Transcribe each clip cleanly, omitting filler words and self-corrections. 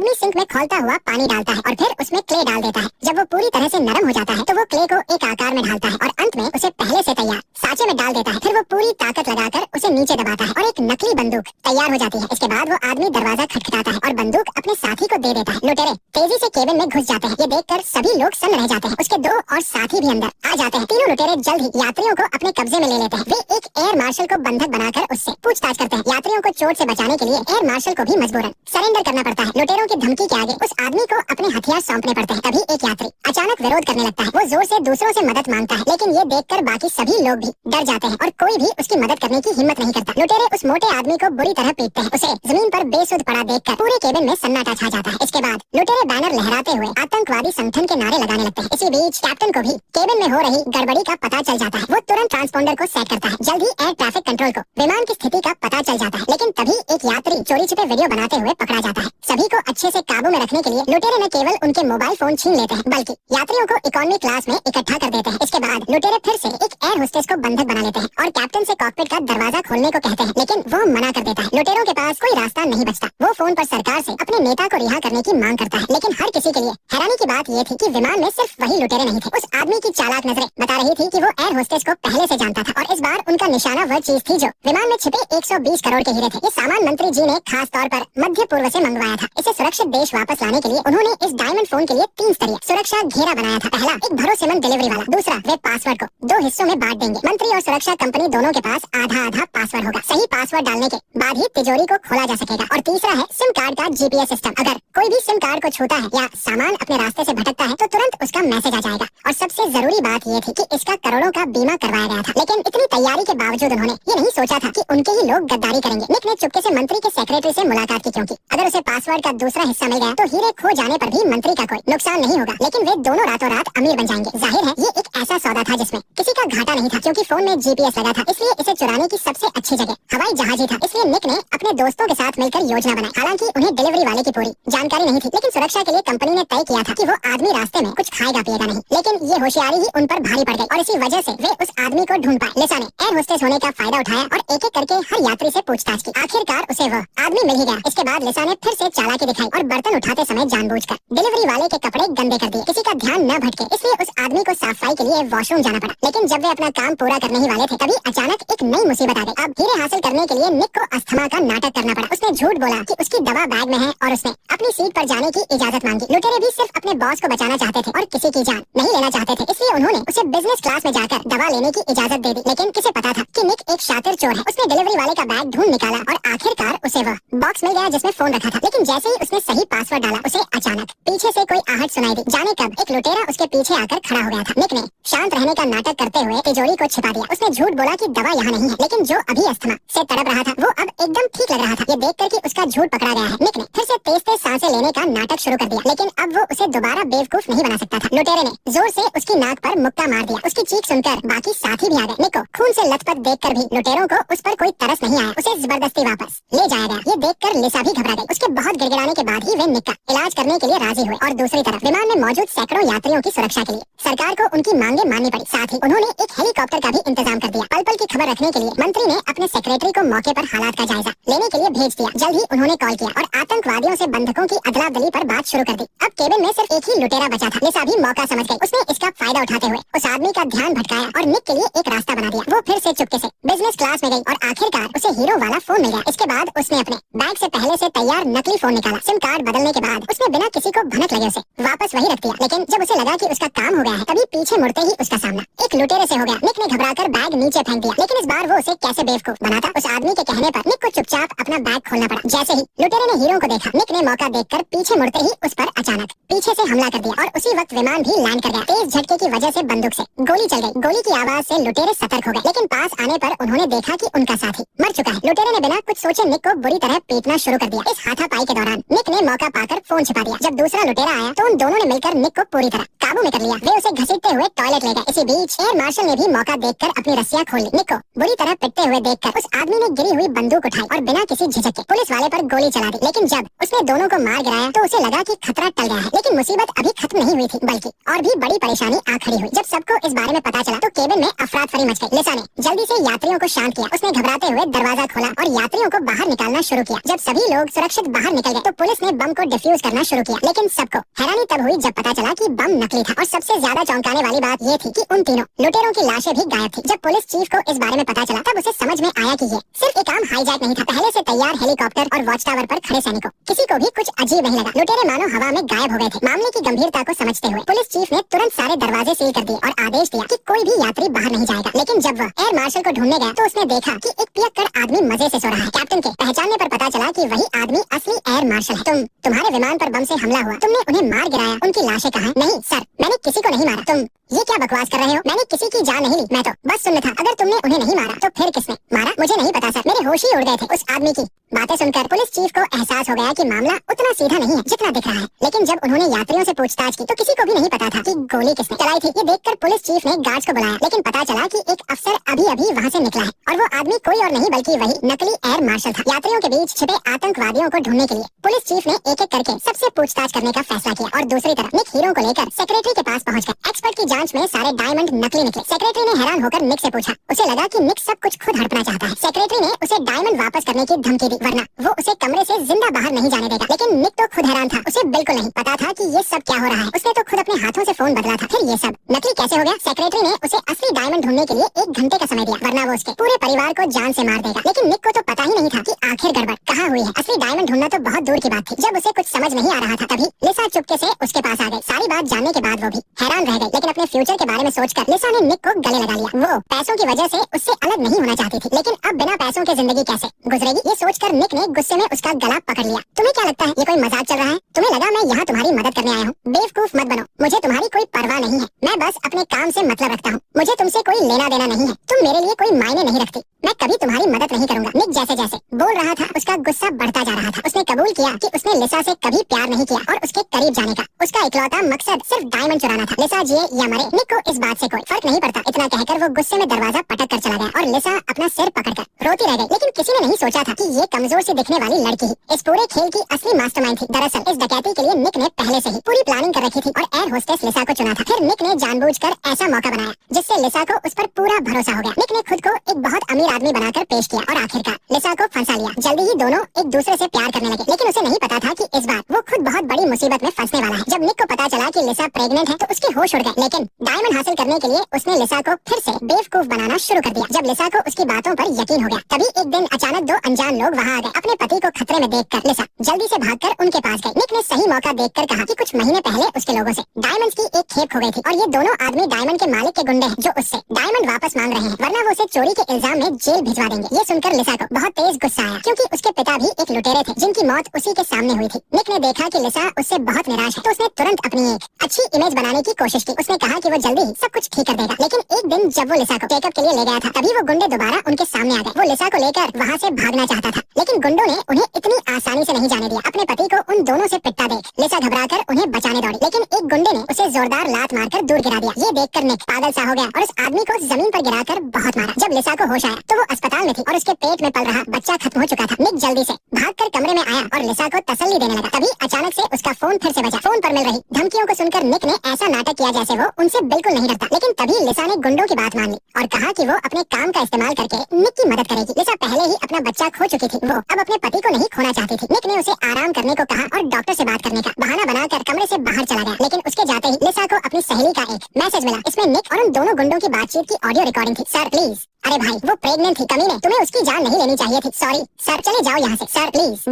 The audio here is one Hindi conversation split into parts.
आदमी सिंक में खौलता हुआ पानी डालता है और फिर उसमें क्ले डाल देता है। जब वो पूरी तरह से नरम हो जाता है तो वो क्ले को एक आकार में ढालता है और अंत में उसे पहले से तैयार साँचे में डाल देता है। फिर वो पूरी ताकत लगाकर उसे नीचे दबाता है और एक नकली बंदूक तैयार हो जाती है। इसके बाद वो आदमी दरवाजा खटखटाता है और बंदूक अपने साथी को दे देता है। लुटेरे तेजी से केबिन में घुस जाते हैं। ये देखकर सभी लोग सन्न रह जाते हैं। उसके दो और साथी भी अंदर आ जाते हैं। तीनों लुटेरे जल्द ही यात्रियों को अपने कब्जे में ले लेते हैं। वे एक एयर मार्शल को बंधक बनाकर उससे पूछताछ करते हैं। यात्रियों को चोट से बचाने के लिए एयर मार्शल को भी मजबूरन सरेंडर करना पड़ता है। लुटेरों की धमकी के आगे उस आदमी को अपने हथियार सौंपने पड़ते हैं। तभी एक यात्री अचानक विरोध करने लगता है। वो जोर से दूसरों से मदद मांगता है, लेकिन ये देखकर बाकी सभी लोग भी डर जाते हैं और कोई भी उसकी मदद करने की हिम्मत नहीं करता। लुटेरे उस मोटे आदमी को बुरी तरह पीटते हैं। उसे जमीन पर बेसुध पड़ा देखकर पूरे केबिन में सन्नाटा छा जाता है। इसके बाद लुटेरे बैनर लहराते हुए आतंकवादी संगठन के नारे लगाने लगते हैं। इसी बीच कैप्टन को भी केबिन में हो रही गड़बड़ी का पता चल जाता है। वो तुरंत ट्रांसपोंडर को सेट करता है। जल्द ही एयर ट्रैफिक कंट्रोल को विमान की स्थिति का पता चल जाता है, लेकिन तभी एक यात्री चोरी छिपे वीडियो बनाते हुए पकड़ा जाता है। सभी को अच्छे से काबू में रखने के लिए लुटेरे न केवल उनके मोबाइल फोन छीन लेते हैं, बल्कि यात्रियों को इकोनॉमी क्लास में इकट्ठा कर देते हैं। इसके बाद लुटेरे फिर से एक एयर होस्टेस को बंधक बना लेते हैं और कैप्टन से कॉकपिट का दरवाजा खोलने को कहते हैं, लेकिन वो मना कर देता है। लुटेरों के पास कोई रास्ता नहीं बचता। वो फोन पर सरकार से अपने नेता को रिहा करने की मांग करता है, लेकिन हर किसी के लिए हैरानी की बात ये थी कि विमान में सिर्फ वही लुटेरे नहीं थे। उस आदमी की चालाक नजरें बता रही थी कि वो एयर होस्टेस को पहले से जानता था और इस बार उनका निशाना वह चीज थी जो विमान में छिपे 120 करोड़ के हीरे थे। ये सामान मंत्री जी ने खास तौर पर मध्य पूर्व से मंगवाया था। इसे सुरक्षित देश वापस लाने के लिए उन्होंने इस डायमंड फोन के लिए 3 स्तरीय सुरक्षा घेरा बनाया था। पहला एक भरोसेमंद डिलीवरी वाला, दूसरा वे पासवर्ड को 2 हिस्सों में बांट देंगे। मंत्री और सुरक्षा कंपनी दोनों के पास आधा आधा पासवर्ड होगा। सही पासवर्ड डालने के बाद ही तिजोरी को खोला जा सकेगा। और तीसरा है सिम कार्ड का GPS सिस्टम। अगर कोई भी सिम कार्ड को छूता है या सामान अपने रास्ते से भटकता है तो तुरंत उसका मैसेज आ जाएगा। और सबसे जरूरी बात ये थी कि इसका करोड़ों का बीमा करवाया गया था। लेकिन इतनी तैयारी के बावजूद उन्होंने ये नहीं सोचा था कि उनके ही लोग गद्दारी करेंगे। निक ने चुपके से मंत्री के सेक्रेटरी से मुलाकात की, क्योंकि अगर उसे पासवर्ड का दूसरा हिस्सा मिल गया तो हीरे खो जाने पर भी मंत्री का कोई नुकसान नहीं होगा, लेकिन वे दोनों रातों रात अमीर बन जाएंगे। जाहिर है ये एक ऐसा सौदा था जिसमें किसी का घाटा नहीं था, क्योंकि फोन में GPS लगा था। इसलिए इसे चुराने की सबसे अच्छी जगह हवाई जहाज ही था। इसलिए निक ने अपने दोस्तों के साथ मिलकर योजना बनाई। हालांकि उन्हें डिलीवरी वाले की पूरी जानकारी नहीं थी, लेकिन सुरक्षा के लिए कंपनी ने तय किया था कि वो आदमी रास्ते में कुछ खाएगा पिएगा नहीं। लेकिन ये होशियारी ही उन पर भारी पड़ गई और इसी वजह से वे उस आदमी को ढूंढ पाए। लिसा ने एयर होस्टेस होने का फायदा उठाया और एक एक करके हर यात्री से पूछताछ की। आखिरकार उसे वह आदमी मिल ही गया। इसके बाद लिसा ने फिर से चालाकी दिखाई और बर्तन उठाते समय जानबूझकर डिलीवरी वाले के कपड़े गंदे कर दिए। किसी का ध्यान न भटके इसलिए उस आदमी को सफाई के लिए वॉशरूम जाना पड़ा। लेकिन जब वे अपना काम पूरा करने ही वाले थे तभी अचानक एक नई मुसीबत आ गई। अब हीरे हासिल करने के लिए निक को अस्थमा का नाटक करना पड़ा। उसने झूठ बोला कि उसकी दवा बैग में है और उसने अपनी सीट पर जाने की इजाजत मांगी। लुटेरे भी सिर्फ अपने बॉस को बचाना चाहते थे और किसी की जान नहीं लेना चाहते थे, इसलिए उन्होंने उसे बिजनेस क्लास में जाकर दवा लेने की इजाजत दे दी। लेकिन किसे पता था कि निक एक शातिर चोर है। उसने डिलीवरी वाले का बैग ढूंढ निकाला और आखिरकार उसे वह बॉक्स मिल गया जिसमें फोन रखा था। लेकिन जैसे ही उसने सही पासवर्ड डाला उसे अचानक पीछे से कोई आहट सुनाई दी। जाने कब एक लुटेरा उसके पीछे आकर खड़ा हो गया था। निक ने शांत रहने का नाटक करते हुए तिजोरी को छिपा दिया। उसने झूठ बोला कि दवा यहाँ नहीं है, लेकिन जो अभी अस्थमा से तड़प रहा था वो अब एकदम ठीक लग रहा था। ये देखकर कि उसका झूठ पकड़ा गया है, निक ने फिर से तेज सांसें लेने का नाटक शुरू कर दिया। लेकिन अब वो उसे दोबारा बेवकूफ नहीं बना सकता था। लुटेरे ने जोर से उसकी नाक पर मुक्का मार दिया। उसकी चीख सुनकर बाकी साथी भी आ गए। निक को खून से लथपथ देखकर भी लुटेरों को उस पर कोई तरस नहीं आया। उसे जबरदस्ती वापस ले जाया गया। ये देखकर लिसा भी घबरा गई। उसके बहुत गिड़गिड़ाने के बाद ही वे निक का इलाज करने के लिए राजी हुए। और दूसरी तरफ विमान में मौजूद सैकड़ों यात्रियों की सुरक्षा के लिए सरकार को उनकी मांगे माननी पड़ी। साथ ही उन्होंने एक हेलीकॉप्टर का भी इंतजाम कर दिया। पल पल की खबर रखने के लिए मंत्री ने अपने सेक्रेटरी को मौके पर हालात का जायजा लेने के लिए भेज दिया। जल्द ही उन्होंने कॉल किया और आतंकवादियों से बंधकों की अदला बदली पर बात शुरू कर दी। अब केबिन में सिर्फ एक ही लुटेरा बचा था। लिसा भी मौका समझ गई। उसने इसका फायदा उठाते हुए उस आदमी का ध्यान भटकाया और निक के लिए एक रास्ता बना दिया। वो फिर से चुपके से बिजनेस क्लास में गई और आखिरकार उसे हीरो वाला फोन मिल गया। इसके बाद उसने अपने बैग से पहले से तैयार नकली फोन निकाला। सिम कार्ड बदलने के बाद उसने बिना किसी को भनक लगे उसे वापस वही रख दिया। लेकिन जब उसे लगा कि उसका काम हो गया है तभी पीछे मुड़ते ही उसका सामना एक लुटेरे से हो गया। निक ने घबराकर बैग नीचे फेंक दिया। लेकिन इस बार वो उसे कैसे बेवकूफ बनाता। उस आदमी के कहने पर निक को चुपचाप अपना बैग खोलना पड़ा। जैसे ही लुटेरे ने हीरो को देखा, निक ने मौका देखकर पीछे मुड़ते ही उस पर अचानक पीछे से हमला कर दिया और उसी वक्त विमान भी लैंड कर गया। तेज झटके की वजह से बंदूक से गोली चल गई। गोली की आवाज से लुटेरे सतर्क हो गए, लेकिन पास आने पर उन्होंने देखा कि उनका साथी मर चुका है। लुटेरे ने बिना कुछ सोचे निक को बुरी तरह पीटना शुरू कर दिया। इस हाथापाई के दौरान निक ने मौका पाकर फोन छिपा दिया। जब दूसरा लुटेरा आया तो उन दोनों ने मिलकर निक को पूरी तरह काबू में कर लिया। वे उसे घसीटते हुए टॉयलेट ले गए। इसी बीच एयर मार्शल ने भी मौका देखकर अपनी रस्सियां खोल ली। निक को बुरी तरह पिटते हुए देखकर उस आदमी ने गिरी हुई बंदूक उठाई और बिना किसी झिझक के पुलिस वाले पर गोली चला दी। लेकिन जब उसने दोनों को मार गिराया तो उसे लगा कि खतरा टल गया है, लेकिन मुसीबत अभी खत्म नहीं हुई थी, बल्कि और भी बड़ी परेशानी आ खड़ी हुई। जब सबको इस बारे में पता चला तो केबिन में अफरा तफरी मच गई। लिसा ने जल्दी से यात्रियों को शांत किया। उसने घबराते हुए दरवाजा खोला और यात्रियों को बाहर निकालना शुरू किया। जब सभी लोग सुरक्षित बाहर निकल गए तो पुलिस ने बम को डिफ्यूज करना शुरू किया, लेकिन सबको हैरानी तब हुई जब पता चला कि बम नकली था। और सबसे ज्यादा चौंकाने वाली बात ये थी कि उन तीनों लुटेरों की लाशें भी गायब थी। जब पुलिस चीफ को इस बारे में पता चला तब उसे समझ में आया कि ये सिर्फ एक आम हाईजैक नहीं था। पहले से तैयार हेलीकॉप्टर और वॉच टावर पर खड़े सैनिकों किसी को भी कुछ अजीब नहीं लगा। लुटेरे मानो हवा में गायब हो गए थे। मामले की गंभीरता को समझते हुए पुलिस चीफ ने तुरंत सारे दरवाजे सील कर दिए और आदेश दिया कि कोई भी यात्री बाहर नहीं जाएगा। लेकिन जब वह एयर मार्शल को ढूंढने गया तो उसने देखा कि एक पियक्कड़ आदमी मजे से सो रहा है। कैप्टन के पहचानने पर पता चला कि वही आदमी असली एयर मार्शल है। तुम्हारे विमान पर बम से हमला हुआ, तुमने उन्हें मार गिराया, उनकी लाशें कहाँ हैं? नहीं सर, मैंने किसी को नहीं मारा। तुम ये क्या बकवास कर रहे हो? मैंने किसी की जान नहीं ली, मैं तो बस सुनना था। अगर तुमने उन्हें नहीं मारा तो फिर किसने मारा? मुझे नहीं पता सर, मेरे होश ही उड़ गए थे। उस आदमी की बातें सुनकर पुलिस चीफ को एहसास हो गया कि मामला उतना सीधा नहीं है जितना दिख रहा है। लेकिन जब उन्होंने यात्रियों से पूछताछ की तो किसी को भी नहीं पता था कि गोली किसने चलाई थी। ये देखकर पुलिस चीफ ने गार्ड्स को बुलाया, लेकिन पता चला कि एक अफसर अभी अभी वहाँ से निकला है और वो आदमी कोई और नहीं बल्कि वही नकली एयर मार्शल था। यात्रियों के बीच छिपे आतंकवादियों को ढूंढने के लिए पुलिस चीफ ने एक एक करके सबसे पूछताछ करने का फैसला किया और दूसरी तरफ निक हीरो को लेकर सेक्रेटरी के पास पहुँच गए। एक्सपर्ट की जाँच में सारे डायमंड नकली निकले। सेक्रेटरी ने हैरान होकर निक से पूछा। उसे लगा कि निक सब कुछ खुद हड़पना चाहता है। सेक्रेटरी ने उसे डायमंड वापस करने की धमकी दी, वरना वो उसे कमरे से जिंदा बाहर नहीं जाने देगा। लेकिन निक तो खुद हैरान था। उसे बिल्कुल नहीं पता था कि ये सब क्या हो रहा है। उसने तो खुद अपने हाथों से फोन बदला था, फिर ये सब नकली कैसे हो गया? सेक्रेटरी ने उसे असली डायमंड ढूंढने के लिए 1 घंटे का समय दिया, वरना वो उसके पूरे परिवार को जान से मार देगा। लेकिन निक को तो पता ही नहीं था कि आखिर गड़बड़ कहाँ हुई है। असली डायमंड ढूंढना तो बहुत दूर की बात थी। जब उसे कुछ समझ नहीं आ रहा था तभी लिसा चुपके से उसके पास आ गई। सारी बात जानने के बाद वो भी हैरान रह गई, लेकिन अपने फ्यूचर के बारे में सोचकर लिसा ने निक को गले लगा लिया। वो पैसों की वजह से उससे अलग नहीं होना चाहती थी, लेकिन अब बिना पैसों के जिंदगी कैसे गुजरेगी ये सोचकर निक ने गुस्से में उसका गला पकड़ लिया। तुम्हें क्या लगता है ये कोई मजाक चल रहा है? तुम्हें लगा मैं यहाँ तुम्हारी मदद करने आया हूँ? बेवकूफ मत बनो, मुझे तुम्हारी कोई परवाह नहीं है। मैं बस अपने काम से मतलब रखता हूँ, मुझे तुमसे कोई लेना देना नहीं है। तुम मेरे लिए कोई मायने नहीं रखती, मैं कभी तुम्हारी मदद नहीं करूंगा। निक जैसे जैसे बोल रहा था उसका गुस्सा बढ़ता जा रहा था। उसने कबूल किया कि उसने लिसा से कभी प्यार नहीं किया और उसके करीब जाने का उसका इकलौता मकसद सिर्फ डायमंड चुराना था। लिसा जिए या मरे निक को इस बात से कोई फर्क नहीं पड़ता। इतना कहकर वो गुस्से में दरवाजा पटक कर चला गया और लिसा अपना सिर पकड़कर रोती रह गई। लेकिन किसी ने नहीं सोचा था कि ये कमजोर से दिखने वाली लड़की ही इस पूरे खेल की असली मास्टरमाइंड थी। दरअसल इस डकैती के लिए निक ने पहले से ही पूरी प्लानिंग कर रखी थी और एयर होस्टेस लिसा को चुना था। फिर निक ने जानबूझकर ऐसा मौका बनाया जिससे लिसा को उस पर पूरा भरोसा हो गया। निक ने खुद को एक बहुत अमीर आदमी बनाकर पेश किया और आखिरकार लिसा को फंसा लिया। जल्दी ही दोनों एक दूसरे से प्यार करने लगे, लेकिन उसे नहीं पता था कि इस बार वो खुद बहुत बड़ी मुसीबत में फंसने वाला है। जब निक को पता चला कि लिसा प्रेग्नेंट है तो उसके होश उड़ गए, लेकिन डायमंड हासिल करने के लिए उसने लिसा को फिर से बेवकूफ बनाना शुरू कर दिया। जब लिसा को उसकी बातों पर यकीन हो गया तभी एक दिन अचानक 2 अनजान लोग वहाँ आ गए। अपने पति को खतरे में देखकर लिसा जल्दी से भागकर उनके पास गई। निक ने सही मौका देखकर कहा कि कुछ महीने पहले उसके लोगों से डायमंड्स की एक खेप खो गई थी और ये दोनों आदमी डायमंड के मालिक के गुंडे हैं जो उससे डायमंड वापस मांग रहे हैं, वरना वो उसे चोरी के इल्जाम में जेल भिजवा देंगे। ये सुनकर लिसा को बहुत तेज गुस्सा आया क्योंकि उसके पिता भी एक लुटेरे थे जिनकी मौत उसी के सामने हुई थी। निक ने देखा कि लिसा उससे बहुत निराश है तो उसने तुरंत अपनी एक अच्छी इमेज बनाने की कोशिश की। उसने कहा कि वो जल्दी ही सब कुछ ठीक कर देगा। लेकिन एक दिन जब वो लिसा को चेकअप के लिए ले गया था तभी वो गुंडे दोबारा उनके सामने आ गए। वो लिसा को लेकर वहाँ से भागना चाहता था, लेकिन गुंडों ने उन्हें इतनी आसानी से नहीं जाने दिया। अपने पति को उन दोनों से पिटता देख लिसा घबराकर उन्हें बचाने दौड़ी, लेकिन एक गुंडे ने उसे जोरदार लात मारकर दूर गिरा दिया। ये देखकर निक पागल सा हो गया और उस आदमी को जमीन पर गिराकर बहुत मारा। जब लिसा को होश आया तो वो अस्पताल में थी और उसके पेट में पल रहा बच्चा खत्म हो चुका था। निक जल्दी से भागकर कमरे में आया और लिसा को तसल्ली देने लगा। तभी अचानक से उसका फोन फिर से बजा। फोन पर मिल रही धमकियों को सुनकर निक ने ऐसा नाटक किया जैसे वो उनसे बिल्कुल नहीं डरता। लेकिन तभी लिसा ने गुंडों की बात मान ली और कहा कि वो अपने काम का इस्तेमाल करके निक की मदद करेगी। लिसा पहले ही अपना बच्चा खो चुकी थी, वो अब अपने पति को नहीं खोना चाहती थी। निक ने उसे आराम करने को कहा और डॉक्टर से बात करने का बहाना बनाकर कमरे से बाहर चला गया। लेकिन उसके जाते ही लिसा को अपनी सहेली का एक मैसेज मिला। इसमें निक और उन दोनों गुंडों की बातचीत की ऑडियो रिकॉर्डिंग थी। सर प्लीज, अरे भाई वो प्रेग्नेंट थी, कमीने तुम्हें उसकी जान नहीं लेनी चाहिए थी। सॉरी सर, चले जाओ यहाँ से। सर प्लीज,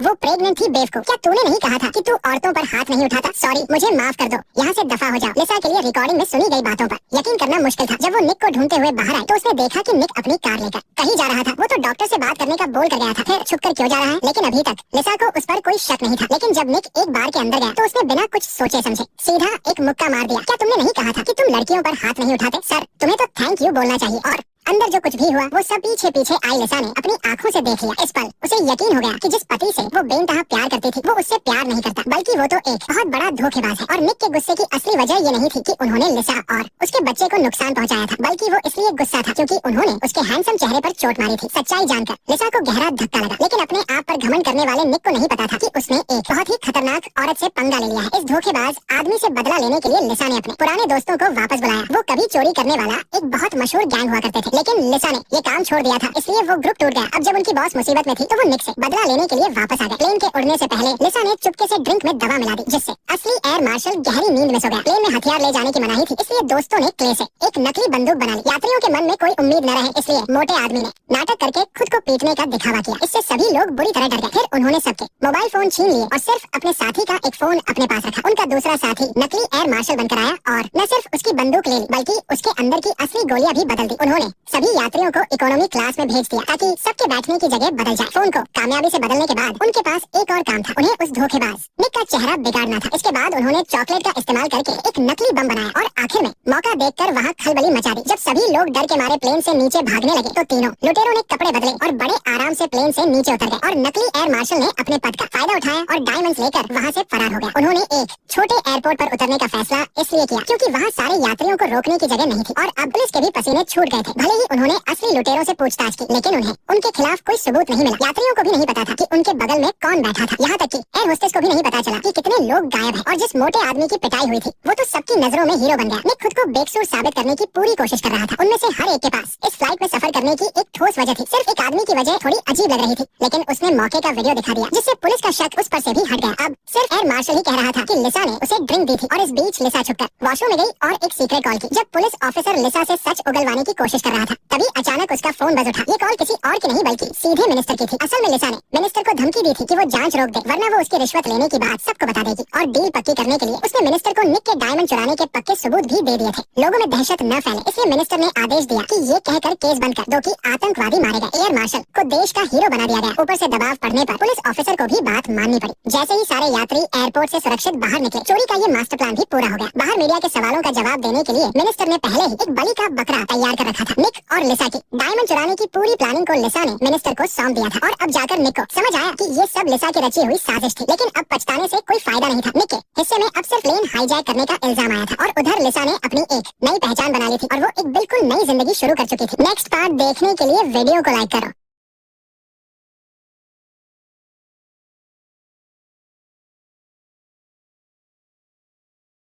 वो प्रेग्नेंट थी बेवकूफ। क्या तूने नहीं कहा था कि तू औरतों पर हाथ नहीं उठाता? सॉरी, मुझे माफ कर दो, यहाँ से दफा हो जाओ। लिसा के लिए रिकॉर्डिंग में सुनी गई बातों पर यकीन करना मुश्किल था। जब वो निक को ढूंढते हुए बाहर आए तो उसने देखा कि निक अपनी कार लेकर कहीं जा रहा था। वो तो डॉक्टर से बात करने का बोल कर गया था, फिर छुप कर क्यों जा रहा है? लेकिन अभी तक लिसा को उस पर कोई शक नहीं था। लेकिन जब निक एक बार के अंदर गया तो उसने बिना कुछ सोचे समझे सीधा एक मुक्का मार दिया। क्या तुमने नहीं कहा था कि तुम लड़कियों पर हाथ नहीं उठाते? सर तुम्हें तो थैंक यू बोलना चाहिए और अंदर जो कुछ भी हुआ वो सब पीछे पीछे आई लिसा ने अपनी आंखों से देख लिया। इस पल उसे यकीन हो गया कि जिस पति से वो बेइंतहा प्यार करती थी वो उससे प्यार नहीं करता, बल्कि वो तो एक बहुत बड़ा धोखेबाज है। और निक के गुस्से की असली वजह ये नहीं थी कि उन्होंने लिसा और उसके बच्चे को नुकसान पहुंचाया था, बल्कि वो इसलिए गुस्सा था क्योंकि उन्होंने उसके हैंडसम चेहरे पर चोट मारी थी। सच्चाई जानकर लिसा को गहरा धक्का लगा, लेकिन अपने आप पर घमंड करने वाले निक को नहीं पता था कि उसने एक बहुत ही खतरनाक औरत से पंगा ले लिया है। इस धोखेबाज आदमी से बदला लेने के लिए लिसा ने अपने पुराने दोस्तों को वापस बुलाया। वो कभी चोरी करने वाला एक बहुत मशहूर गैंग हुआ करते थे, लेकिन लिसा ने ये काम छोड़ दिया था, इसलिए वो ग्रुप टूट गया। अब जब उनकी बॉस मुसीबत में थी तो वो निक से बदला लेने के लिए वापस आ गए। प्लेन के उड़ने से पहले लिसा ने चुपके से ड्रिंक में दवा मिला दी, जिससे असली एयर मार्शल गहरी नींद में सो गया। प्लेन में हथियार ले जाने की मनाही थी, इसलिए दोस्तों ने क्ले से एक नकली बंदूक बना ली। यात्रियों के मन में कोई उम्मीद न रहे, इसलिए मोटे आदमी ने नाटक करके खुद को पीटने का दिखावा किया। इससे सभी लोग बुरी तरह डर गए। फिर उन्होंने सबके मोबाइल फोन छीन लिए और सिर्फ अपने साथी का एक फोन अपने पास रखा। उनका दूसरा साथी नकली एयर मार्शल बनकर आया और न सिर्फ उसकी बंदूक ले ली, बल्कि उसके अंदर की असली गोलियां भी बदल दी। उन्होंने सभी यात्रियों को इकोनॉमी क्लास में भेज दिया ताकि सबके बैठने की जगह बदल जाए। फोन को कामयाबी से बदलने के बाद उनके पास एक और काम था, उन्हें उस धोखेबाज निक का चेहरा बिगाड़ना था। इसके बाद उन्होंने चॉकलेट का इस्तेमाल करके एक नकली बम बनाया और आखिर में मौका देखकर वहाँ खलबली मचा दी। जब सभी लोग डर के मारे प्लेन से नीचे भागने लगे तो तीनों लुटेरों ने कपड़े बदले और बड़े आराम से प्लेन से नीचे उतर गए और नकली एयर मार्शल ने अपने पद का फायदा उठाया और डायमंड्स लेकर वहाँ से फरार हो गया। उन्होंने एक छोटे एयरपोर्ट पर उतरने का फैसला इसलिए किया क्योंकि वहाँ सारे यात्रियों को रोकने की जगह नहीं थी और अब पुलिस के भी पसीने छूट गए थे। भले ही उन्होंने असली लुटेरों से पूछताछ की, लेकिन उन्हें उनके खिलाफ कोई सबूत नहीं मिला। यात्रियों को भी नहीं पता था कि उनके बगल में कौन बैठा था, यहाँ तक कि एयर होस्टेस को भी नहीं पता चला कि कितने लोग गायब हैं। और जिस मोटे आदमी की पिटाई हुई थी वो तो सबकी नजरों में हीरो बन गया। निक खुद को बेकसूर साबित करने की पूरी कोशिश कर रहा था। उनमें से हर एक के पास इस फ्लाइट में सफर करने की एक ठोस वजह थी। सिर्फ एक आदमी की वजह थोड़ी अजीब लग रही थी, लेकिन उसने मौके का वीडियो दिखा दिया जिससे पुलिस का शक उस पर से भी हट गया। अब सिर्फ एयर मार्शल ही कह रहा था कि लिसा ने उसे ड्रिंक दी थी और इस बीच लिसा छुपकर वॉशरूम में गई और एक सीक्रेट कॉल की। जब पुलिस ऑफिसर लिसा से सच उगलवाने की कोशिश कर रहा था तभी अचानक उसका फोन बज उठा। ये कॉल किसी और की नहीं बल्कि सीधे मिनिस्टर की थी। असल में लिसा ने मिनिस्टर को धमकी दी थी कि वो जांच रोक दे, वरना वो उसकी रिश्वत लेने की बात सबको बता देगी। और डील पक्की करने के लिए उसने मिनिस्टर को निक के डायमंड चुराने के पक्के सबूत भी दे दिए थे। लोगों में दहशत न फैले इसलिए मिनिस्टर ने आदेश दिया कि ये कहकर केस बंद कर दो कि आतंकवादी मारे गए। एयर मार्शल को देश का हीरो बना दिया गया। ऊपर से दबाव पड़ने पर पुलिस ऑफिसर को भी बात माननी पड़ी। जैसे ही सारे यात्री एयरपोर्ट से सुरक्षित बाहर निकले, चोरी का ये मास्टर प्लान भी पूरा हो गया। बाहर मीडिया के सवालों का जवाब देने के लिए मिनिस्टर ने पहले ही एक बलि का बकरा तैयार कर रखा था। निक और लिसा की डायमंड चुराने की पूरी प्लानिंग को लिसा ने मिनिस्टर को सौंप दिया था और अब जाकर निक को समझ आया कि ये सब लिसा की रची हुई साजिश थी। लेकिन अब पछताने से कोई फायदा नहीं था। निक के हिस्से में अब सिर्फ प्लेन हाईजैक करने का इल्जाम आया था और उधर लिसा ने अपनी एक नई पहचान बना ली थी और वो एक बिल्कुल नई जिंदगी शुरू कर चुकी थी। नेक्स्ट पार्ट देखने के लिए वीडियो को लाइक करो।